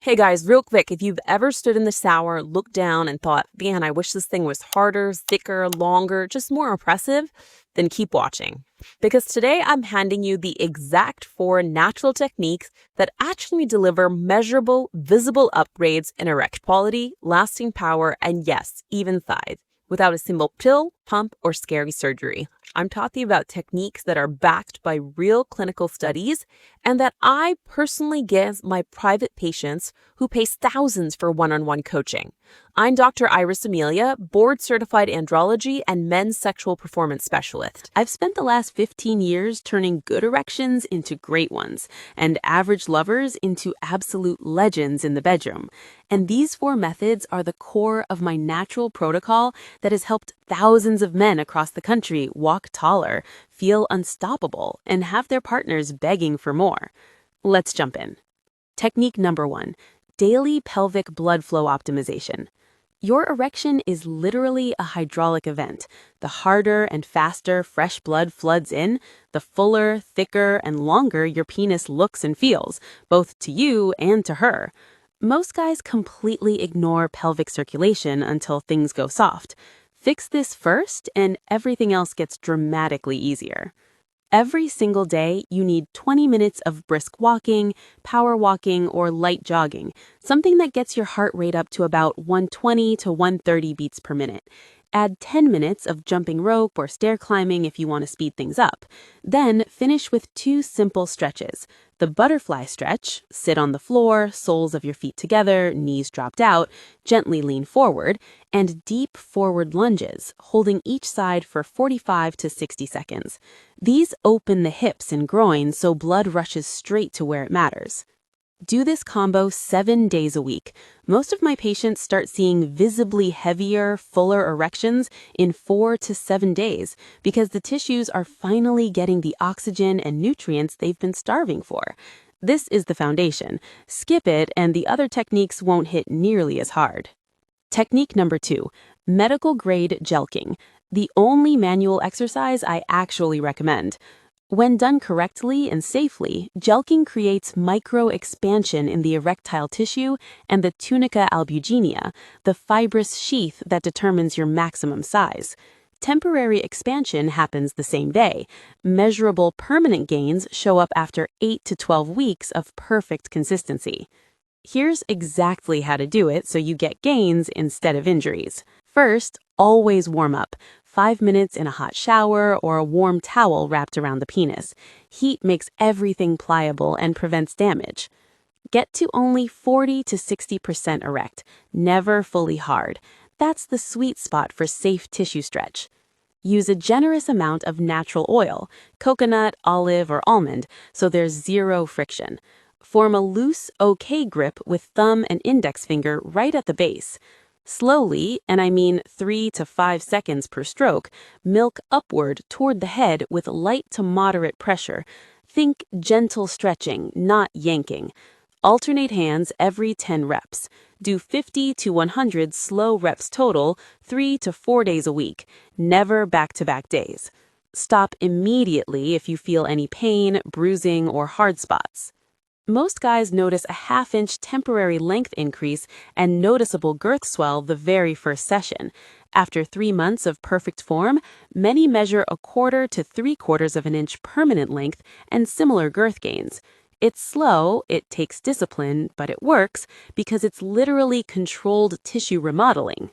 Hey guys, real quick, if you've ever stood in the shower, looked down, and thought, man, I wish this thing was harder, thicker, longer, just more impressive, then keep watching. Because today I'm handing you the exact 4 natural techniques that actually deliver measurable, visible upgrades in erect quality, lasting power, and yes, even size, without a single pill, pump, or scary surgery. I'm talking about techniques that are backed by real clinical studies and that I personally give my private patients who pay thousands for one-on-one coaching. I'm Dr. Amelia, board-certified andrology and men's sexual performance specialist. I've spent the last 15 years turning good erections into great ones and average lovers into absolute legends in the bedroom. And these 4 methods are the core of my natural protocol that has helped thousands of men across the country walk taller, feel unstoppable, and have their partners begging for more. Let's jump in. Technique number 1, daily pelvic blood flow optimization. Your erection is literally a hydraulic event. The harder and faster fresh blood floods in, the fuller, thicker, and longer your penis looks and feels, both to you and to her. Most guys completely ignore pelvic circulation until things go soft. Fix this first, and everything else gets dramatically easier. Every single day, you need 20 minutes of brisk walking, power walking, or light jogging, something that gets your heart rate up to about 120 to 130 beats per minute. Add 10 minutes of jumping rope or stair climbing if you want to speed things up. Then finish with 2 simple stretches. The butterfly stretch, sit on the floor, soles of your feet together, knees dropped out, gently lean forward, and deep forward lunges, holding each side for 45 to 60 seconds. These open the hips and groin so blood rushes straight to where it matters. Do this combo 7 days a week. Most of my patients start seeing visibly heavier, fuller erections in 4 to 7 days because the tissues are finally getting the oxygen and nutrients they've been starving for. This is the foundation. Skip it and the other techniques won't hit nearly as hard. Technique number 2, medical grade Jelqing, the only manual exercise I actually recommend. When done correctly and safely, Jelqing creates micro-expansion in the erectile tissue and the tunica albuginea, the fibrous sheath that determines your maximum size. Temporary expansion happens the same day. Measurable permanent gains show up after 8 to 12 weeks of perfect consistency. Here's exactly how to do it so you get gains instead of injuries. First, always warm up. 5 minutes in a hot shower or a warm towel wrapped around the penis. Heat makes everything pliable and prevents damage. Get to only 40 to 60% erect, never fully hard. That's the sweet spot for safe tissue stretch. Use a generous amount of natural oil, coconut, olive, or almond, so there's zero friction. Form a loose, okay grip with thumb and index finger right at the base. Slowly, and I mean 3 to 5 seconds per stroke, milk upward toward the head with light to moderate pressure. Think gentle stretching, not yanking. Alternate hands every 10 reps. Do 50 to 100 slow reps total, 3 to 4 days a week, never back-to-back days. Stop immediately if you feel any pain, bruising, or hard spots. Most guys notice a half-inch temporary length increase and noticeable girth swell the very first session. After 3 months of perfect form, many measure 1/4 to 3/4 of an inch permanent length and similar girth gains. It's slow, it takes discipline, but it works because it's literally controlled tissue remodeling.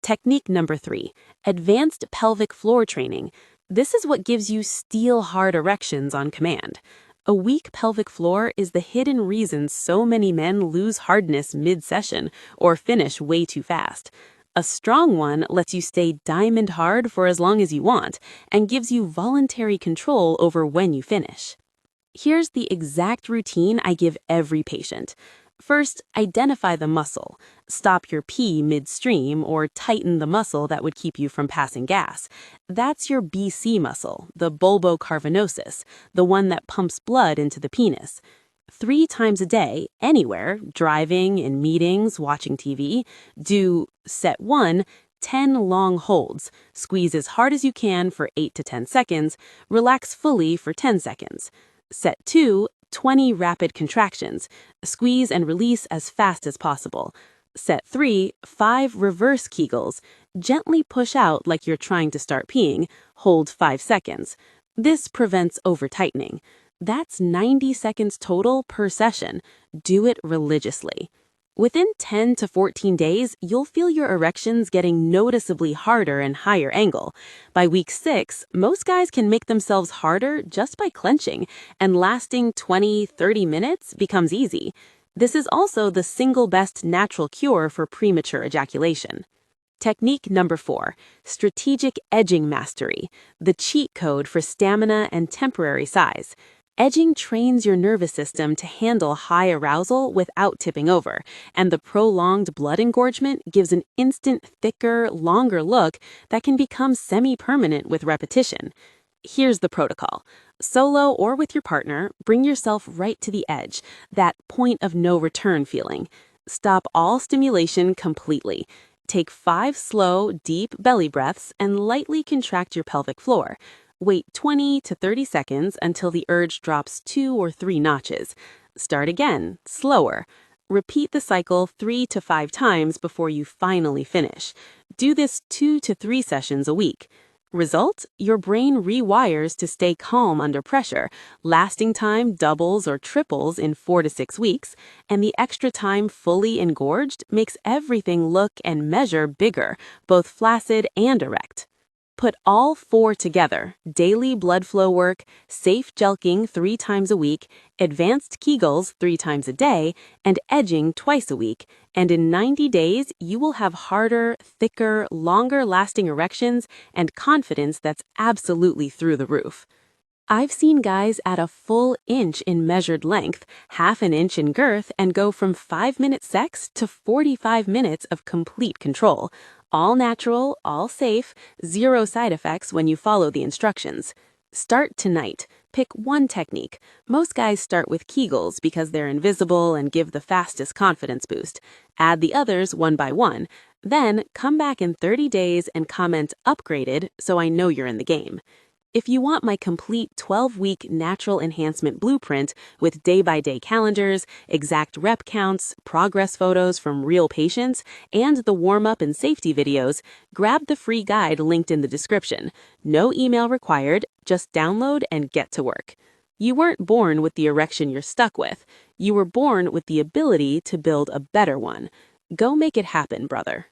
Technique number 3, advanced pelvic floor training. This is what gives you steel-hard erections on command. A weak pelvic floor is the hidden reason so many men lose hardness mid-session or finish way too fast. A strong one lets you stay diamond hard for as long as you want and gives you voluntary control over when you finish. Here's the exact routine I give every patient. First, identify the muscle. Stop your pee midstream or tighten the muscle that would keep you from passing gas. That's your BC muscle, the bulbocarvinosus, the one that pumps blood into the penis. 3 times a day, anywhere, driving, in meetings, watching TV, do set 1, 10 long holds. Squeeze as hard as you can for 8 to 10 seconds. Relax fully for 10 seconds. Set 2, 20 rapid contractions. Squeeze and release as fast as possible. Set 3, 5 reverse Kegels. Gently push out like you're trying to start peeing. Hold 5 seconds. This prevents over-tightening. That's 90 seconds total per session. Do it religiously. Within 10 to 14 days, you'll feel your erections getting noticeably harder and higher angle. By week 6, most guys can make themselves harder just by clenching, and lasting 20-30 minutes becomes easy. This is also the single best natural cure for premature ejaculation. Technique number 4, strategic edging mastery, the cheat code for stamina and temporary size. Edging trains your nervous system to handle high arousal without tipping over, and the prolonged blood engorgement gives an instant, thicker, longer look that can become semi-permanent with repetition. Here's the protocol. Solo or with your partner, bring yourself right to the edge, that point of no return feeling. Stop all stimulation completely. Take 5 slow, deep belly breaths and lightly contract your pelvic floor. Wait 20 to 30 seconds until the urge drops 2 or 3 notches. Start again, slower. Repeat the cycle 3 to 5 times before you finally finish. Do this 2 to 3 sessions a week. Result? Your brain rewires to stay calm under pressure. Lasting time doubles or triples in 4 to 6 weeks, and the extra time fully engorged makes everything look and measure bigger, both flaccid and erect. Put all 4 together: daily blood flow work, safe Jelqing 3 times a week, advanced Kegels 3 times a day, and edging twice a week, and in 90 days you will have harder, thicker, longer-lasting erections and confidence that's absolutely through the roof. I've seen guys add a full inch in measured length, half an inch in girth, and go from 5-minute sex to 45 minutes of complete control. All natural, all safe, 0 side effects when you follow the instructions. Start tonight. Pick one technique. Most guys start with Kegels because they're invisible and give the fastest confidence boost. Add the others one by one. Then come back in 30 days and comment "upgraded" so I know you're in the game. If you want my complete 12-week natural enhancement blueprint with day-by-day calendars, exact rep counts, progress photos from real patients, and the warm-up and safety videos, grab the free guide linked in the description. No email required, just download and get to work. You weren't born with the erection you're stuck with. You were born with the ability to build a better one. Go make it happen, brother.